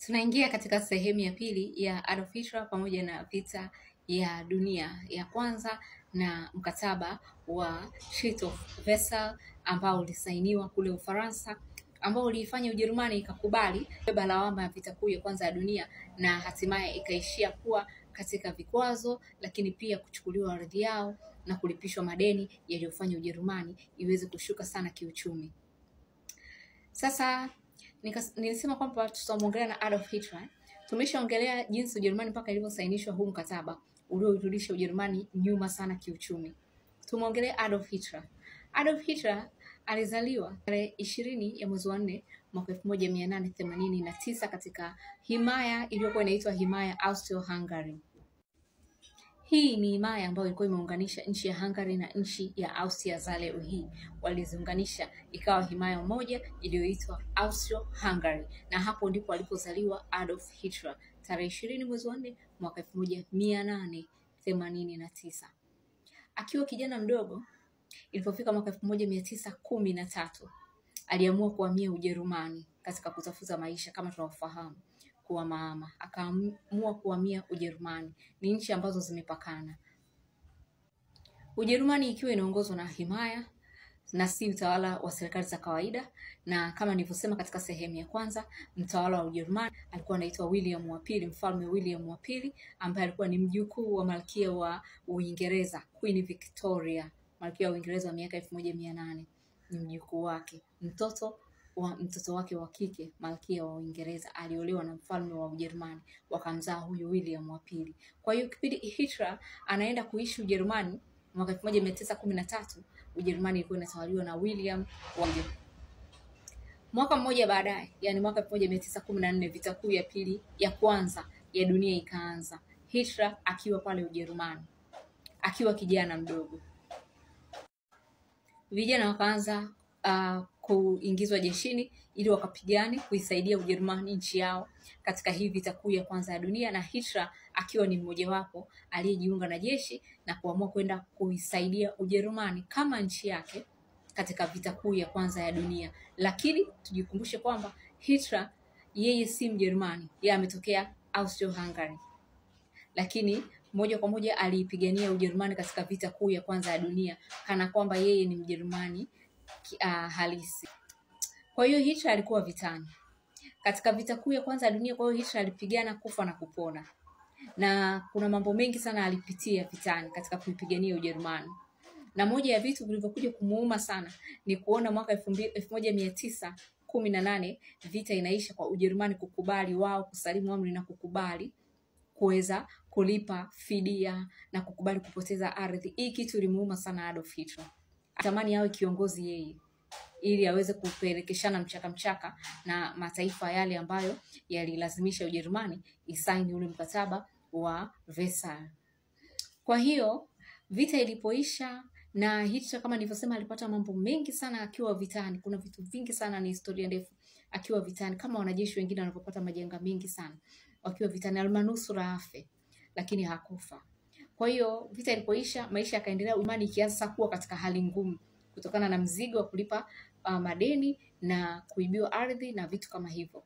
Tunaingia katika sehemu ya pili ya Adolf Hitler pamoja na vita ya dunia ya kwanza na mkataba wa Treaty of Versailles ambao ulisainiwa kule Ufaransa, ambao uliifanya Ujerumani ikakubali kubeba lawama ya vita kuu ya kwanza ya dunia na hatimaye ikaishia kuwa katika vikwazo, lakini pia kuchukuliwa ardhi yao na kulipishwa madeni yaliyofanya Ujerumani iweze kushuka sana kiuchumi. Sasa nilisema kwamba tutamwongelea na Adolf Hitler. Tumeshaongelea jinsi Ujerumani mpaka ilivyosainishwa huu mkataba ulioirudisha Ujerumani nyuma sana kiuchumi. Tumwongelee Adolf Hitler. Adolf Hitler alizaliwa tarehe 20 ya mwezi wa 4 mwaka 1889 katika himaya iliyokuwa inaitwa himaya Austro-Hungary. Hii ni himaya ambayo ilikuwa imeunganisha nchi ya Hungary na nchi ya Austria za leo hii. Waliziunganisha ikawa himaya moja iliyoitwa Austro-Hungary, na hapo ndipo alipozaliwa Adolf Hitler tarehe 20 mwezi wa 4 mwaka 1889. Akiwa kijana mdogo, ilipofika mwaka 1913 aliamua kuhamia Ujerumani katika kutafuta maisha kama tunavyofahamu kuwa mama. Akaamua kuhamia Ujerumani, ni nchi ambazo zimepakana. Ujerumani ikiwa inaongozwa na himaya na si utawala wa serikali za kawaida, na kama nilivyosema katika sehemu ya kwanza, mtawala wa Ujerumani alikuwa anaitwa William wa pili, mfalme William wa pili, ambaye alikuwa ni mjukuu wa malkia wa Uingereza Queen Victoria, malkia wa Uingereza wa miaka 1800. Ni mjukuu wake, mtoto wake wa kike malkia wa Uingereza aliolewa na mfalme wa Ujerumani, wakamzaa huyu William wa pili. Kwa hiyo kipindi Hitler anaenda kuishi Ujerumani mwaka 1913, Ujerumani ilikuwa inatawaliwa na William wa pili. Mwaka mmoja baadaye, yani mwaka 1914, vita kuu ya pili ya kwanza ya dunia ikaanza. Hitler akiwa pale Ujerumani, akiwa kijana mdogo. Vijana wakaanza kuingizwa jeshini ili wakapigane kuisaidia Ujerumani, nchi yao, katika hii vita kuu ya kwanza ya dunia, na Hitler akiwa ni mmoja wapo aliyejiunga na jeshi na kuamua kwenda kuisaidia Ujerumani kama nchi yake katika vita kuu ya kwanza ya dunia. Lakini tujikumbushe kwamba Hitler yeye si Mjerumani, yeye ametokea Austro-Hungary, lakini moja kwa moja aliipigania Ujerumani katika vita kuu ya kwanza ya dunia kana kwamba yeye ni Mjerumani halisi. Kwa hiyo Hitler alikuwa vitani katika vita kuu ya kwanza ya dunia. Kwa hiyo Hitler alipigana kufa na kupona, na kuna mambo mengi sana alipitia vitani katika kuipigania Ujerumani, na moja ya vitu vilivyokuja kumuuma sana ni kuona mwaka 1918 vita inaisha kwa Ujerumani kukubali wao kusalimu amri na kukubali kuweza kulipa fidia na kukubali kupoteza ardhi. Hii kitu ilimuuma sana Adolf Hitler. Atamani awe kiongozi yeye ili aweze kupelekeshana mchaka na mataifa yale ambayo yalilazimisha Ujerumani isaini ule mkataba wa Versailles. Kwa hiyo vita ilipoisha, na Hitler kama nilivyosema alipata mambo mengi sana akiwa vitani. Kuna vitu vingi sana, ni historia ndefu akiwa vitani, kama wanajeshi wengine wanapopata majanga mengi sana wakiwa vitani. Almanusura afe, lakini hakufa. Kwa hiyo vita ilipoisha, maisha yakaendelea, Ujerumani ikianza kuwa katika hali ngumu kutokana na mzigo wa kulipa madeni na kuibiwa ardhi na vitu kama hivyo,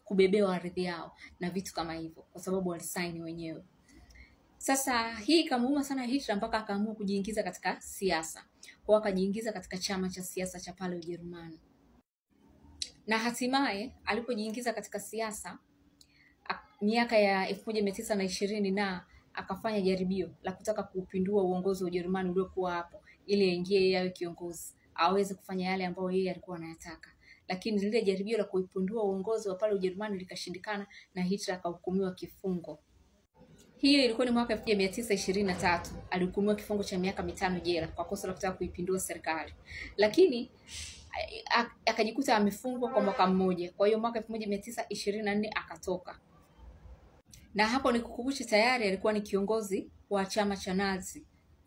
kubebewa ardhi yao na vitu kama hivyo, kwa sababu walisaini wenyewe. Sasa hii ikamuuma sana Hitler mpaka akaamua kujiingiza katika siasa. Kwa akajiingiza katika chama cha siasa cha pale Ujerumani, na hatimaye alipojiingiza katika siasa miaka ya 1920 na akafanya jaribio la kutaka kupindua uongozi wa Ujerumani uliokuwa hapo, ili aingie yawe kiongozi aweze kufanya yale ambayo yeye alikuwa anayataka. Lakini lile jaribio la kuipindua uongozi wa pale Ujerumani likashindikana na Hitler akahukumiwa kifungo. Hiyo ilikuwa ni mwaka 1923. Alihukumiwa kifungo cha miaka 5 jela kwa kosa la kutaka kuipindua serikali, lakini akajikuta amefungwa kwa mwaka mmoja. Kwa hiyo mwaka 1924 akatoka, na hapo nikukumbushe tayari alikuwa ni kiongozi wa chama cha Nazi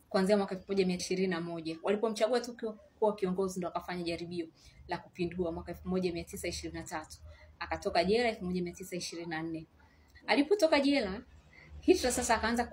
kuanzia mwaka 1921. Walipomchagua tu kuwa kiongozi ndo akafanya jaribio la kupindua mwaka 1923. Akatoka jela 1924. Alipotoka jela, Hitler sasa akaanza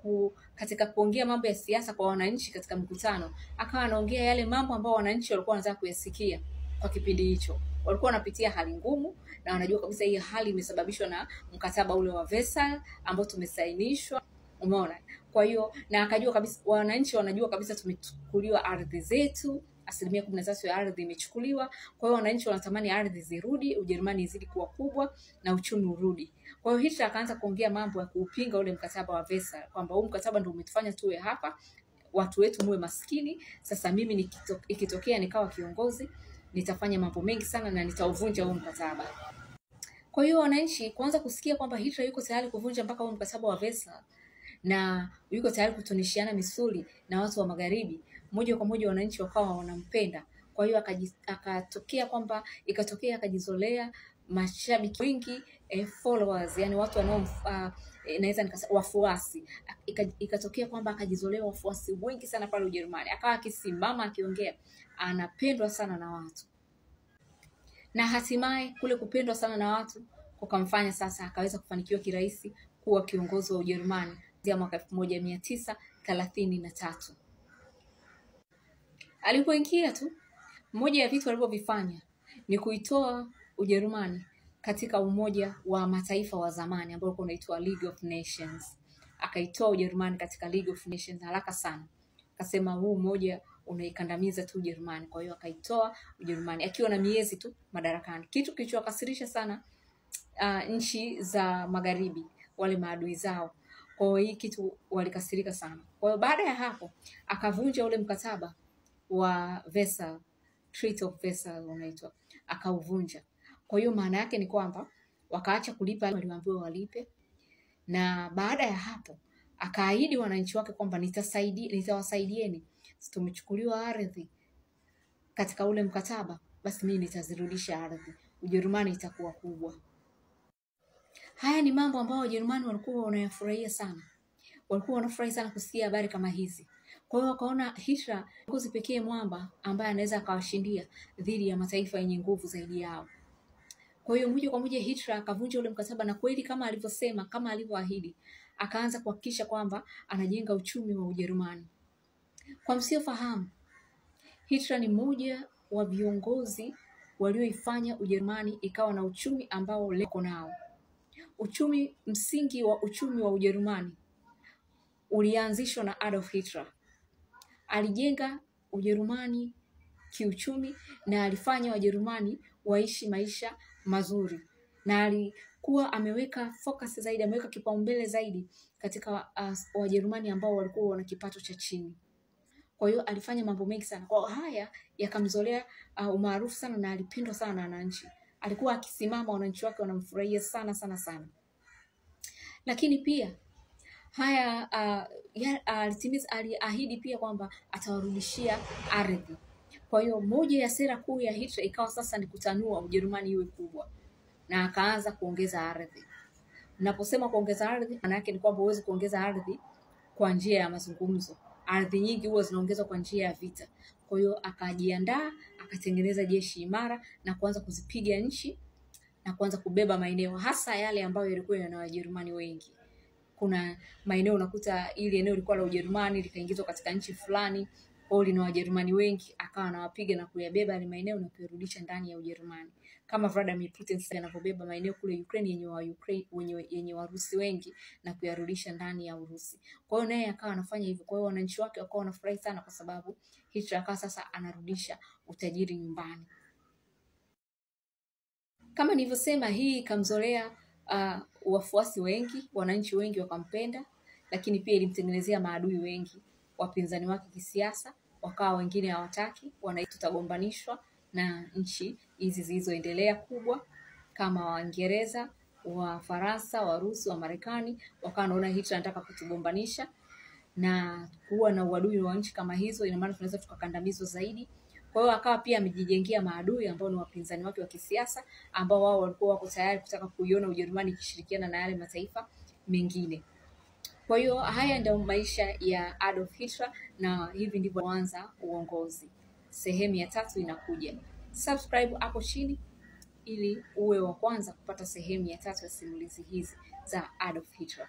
katika kuongea mambo ya siasa kwa wananchi katika mkutano, akawa anaongea yale mambo ambayo wananchi walikuwa wanataka kuyasikia. kwa kipindi hicho. Walikuwa wanapitia hali ngumu na wanajua kabisa hii hali imesababishwa na mkataba ule wa Versailles ambao tumesainishwa. Umeona? Kwa hiyo na akajua kabisa, wananchi wanajua kabisa tumechukuliwa ardhi zetu, 13% ya ardhi imechukuliwa. Kwa hiyo wananchi wanatamani ardhi zirudi, Ujerumani izidi kuwa kubwa na uchumi urudi. Kwa hiyo Hitler akaanza kuongea mambo ya kuupinga ule mkataba wa Versailles, kwamba huu mkataba ndio umetufanya tuwe hapa, watu wetu muwe maskini. Sasa mimi ikitokea nikawa kiongozi, nitafanya mambo mengi sana na nitauvunja huu mkataba. Kwa hiyo wananchi kuanza kusikia kwamba Hitler yuko tayari kuvunja mpaka huu mkataba wa Versailles na yuko tayari kutunishiana misuli na watu wa magharibi, moja kwa moja wananchi wakawa wanampenda. Kwa hiyo ikatokea akajizolea mashabiki wengi, followers, yani watu wanao naweza nikasema wafuasi. Ikatokea kwamba akajizolea wafuasi wengi sana pale Ujerumani, akawa akisimama akiongea, anapendwa sana na watu, na hatimaye kule kupendwa sana na watu kukamfanya sasa akaweza kufanikiwa kirahisi kuwa kiongozi wa Ujerumani ya mwaka 1933. Alipoingia tu, moja ya vitu alivyovifanya ni kuitoa Ujerumani katika Umoja wa Mataifa wa zamani ambao ulikuwa unaitwa League of Nations. Akaitoa Ujerumani katika League of Nations haraka sana. Akasema huu umoja unaikandamiza tu Ujerumani. Kwa hiyo akaitoa Ujerumani akiwa na miezi tu madarakani. Kitu kilichowakasirisha sana nchi za magharibi, wale maadui zao. Kwa hiyo hii kitu walikasirika sana. Kwa hiyo baada ya hapo akavunja ule mkataba wa Versailles, Treaty of Versailles unaitwa, akauvunja. Kwa hiyo maana yake ni kwamba wakaacha kulipa waliambiwa walipe, na baada ya hapo akaahidi wananchi wake kwamba nitawasaidieni, tumechukuliwa ardhi katika ule mkataba, basi mimi nitazirudisha ardhi, Ujerumani itakuwa kubwa. Haya ni mambo ambayo Wajerumani walikuwa wanayafurahia sana. Walikuwa wanafurahi sana kusikia habari kama hizi. Kwa hiyo wakaona Hitler kiongozi pekee mwamba ambaye anaweza akawashindia dhidi ya mataifa yenye nguvu zaidi yao. Kwa hiyo moja kwa moja Hitler akavunja ule mkataba, na kweli kama alivyosema, kama alivyoahidi, akaanza kuhakikisha kwamba anajenga uchumi wa Ujerumani. Kwa msiofahamu, Hitler ni mmoja wa viongozi walioifanya Ujerumani ikawa na uchumi ambao leo nao. Msingi wa uchumi wa Ujerumani ulianzishwa na Adolf Hitler. Alijenga Ujerumani kiuchumi na alifanya Wajerumani waishi maisha mazuri, na alikuwa ameweka focus zaidi, ameweka kipaumbele zaidi katika Wajerumani ambao walikuwa wana kipato cha chini. Kwa hiyo alifanya mambo mengi sana. Kwa haya yakamzolea umaarufu sana na alipendwa sana na wananchi. Alikuwa akisimama, wananchi wake wanamfurahia sana sana sana. Lakini pia haya aliahidi pia kwamba atawarudishia ardhi. Kwa hiyo moja ya sera kuu ya Hitler ikawa sasa ni kutanua Ujerumani iwe kubwa, na akaanza kuongeza ardhi. Naposema kuongeza ardhi, maana yake ni kwamba huwezi kuongeza ardhi kwa njia ya mazungumzo. Ardhi nyingi huwa zinaongezwa kwa njia ya vita. Kwa hiyo akajiandaa, akatengeneza jeshi imara na kuanza kuzipiga nchi na kuanza kubeba maeneo, hasa yale ambayo yalikuwa yana Wajerumani wengi. Kuna maeneo unakuta ili eneo lilikuwa la Ujerumani likaingizwa katika nchi fulani, au lina Wajerumani wengi, akawa anawapiga na kuyabeba ile maeneo na kuyarudisha ndani ya Ujerumani. Kama Vladimir Putin sasa anavyobeba maeneo kule Ukraine yenye Warusi wengi na kuyarudisha ndani ya Urusi. Kwa hiyo naye akawa anafanya hivyo. Kwa hiyo wananchi wake wakawa wanafurahi sana kwa sababu Hitler akawa sasa anarudisha utajiri nyumbani. Kama nilivyosema, hii ikamzolea wafuasi wengi, wananchi wengi wakampenda, lakini pia ilimtengenezea maadui wengi, wapinzani wake kisiasa, wakawa wengine hawataki, tutagombanishwa na nchi hizi zilizoendelea kubwa kama Waingereza, Wafaransa, Warusi, wa Marekani, wakawa wanaona Hitler anataka kutugombanisha na kuwa na uadui wa nchi kama hizo, ina maana tunaweza tukakandamizwa zaidi. Kwa hiyo akawa pia amejijengea maadui ambao ni wapinzani wake wa kisiasa, ambao wao walikuwa wako tayari kutaka kuiona Ujerumani ikishirikiana na yale mataifa mengine. Kwa hiyo haya ndio maisha ya Adolf Hitler, na hivi ndivyo kuanza uongozi. Sehemu ya 3 inakuja. Subscribe hapo chini ili uwe wa kwanza kupata sehemu ya 3 ya simulizi hizi za Adolf Hitler.